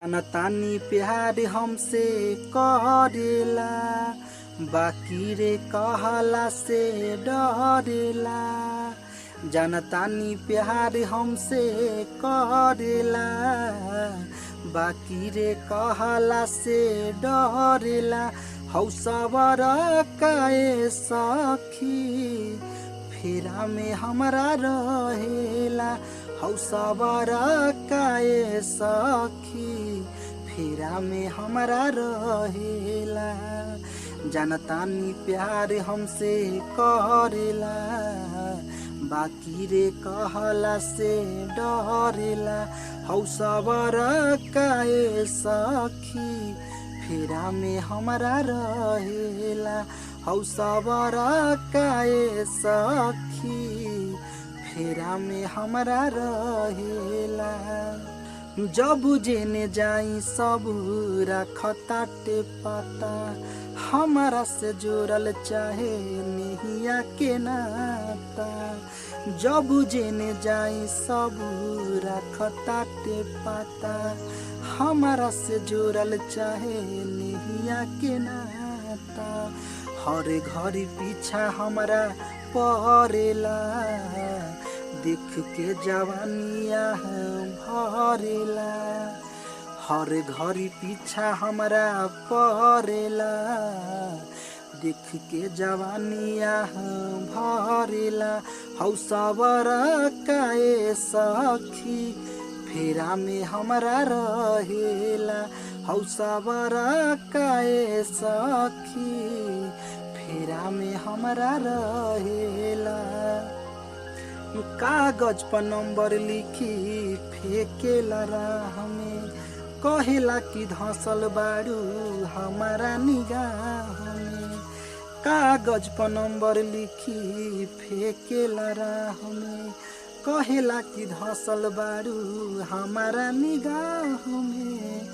तानी प्यार हमसे करेला, बाकी रे कहला से डरेला। जानतानी प्यार हमसे करेला, बाकी रे कहला से डरेला। हौसवर काए सखी फेरा में हमरा रहेला। हौसवर काए सखी फेरा में हमरा रहेला। जानतानी प्यार हमसे करेला, बाकी रे कहला से डरेला। हौसवर काए सखी फेरा में हमरा रहेला। हौसवर काए सखी फेरा में हमरा रहेला। जब जेने जाई सब रखताटे पता, हमारा से जोड़ल चाहे नहिया के नाता। जब जेने जाई सब रखताटे पता, हमारा से जोड़ल चाहे नहिया के नाता। हर घड़ी पीछा हमारा परेला, देख के जवानिया भरेला। हर घड़ी पीछा हमारा परेला, देख के जवानिया भरेला। हौसवर काए सखी फेरा में हमरा रहेला। हौसवर काए सखी फेरा में हमरा रहेला। कागज पर नंबर लिखी फेंकेला राह में, कहेला कि धसल बारू हमारा निगाह में। कागज पर नंबर लिखी फेंकेला राह में, कहेला कि धसल बारू हमारा निगाह में।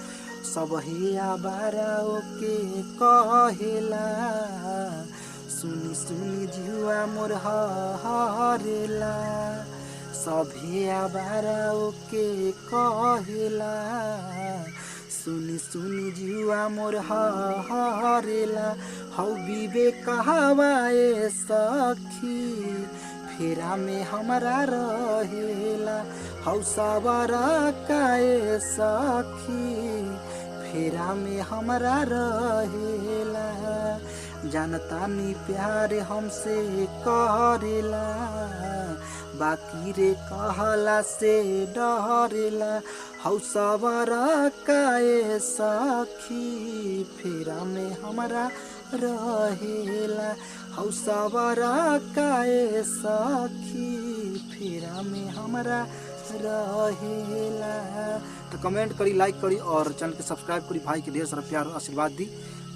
सब हिया बारा ओके कहेला, सुनी सुनी जुआ मोर हरेला। सभे आबारा ओके कहेला, सुनी सुनी जुआ मोर हरेला। हौ विवेक हवाए सखी फेरा में हमरा रहेला। हौसवर काए सखी फेरा में हमरा रहेला। जानतानी प्यार हमसे करेला, बाकी रे कहला से डरेला। हौसवर काए सखी फेरा में हमरा रहेला। हौसवर काए सखी फेरा में हमरा रहेला। तो कमेंट करी, लाइक करी और चैनल के सब्सक्राइब करी। भाई के ढेर सारा प्यार और आशीर्वाद दी,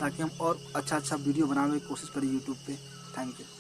ताकि हम और अच्छा वीडियो बनाने की कोशिश करें यूट्यूब पे। Thank you.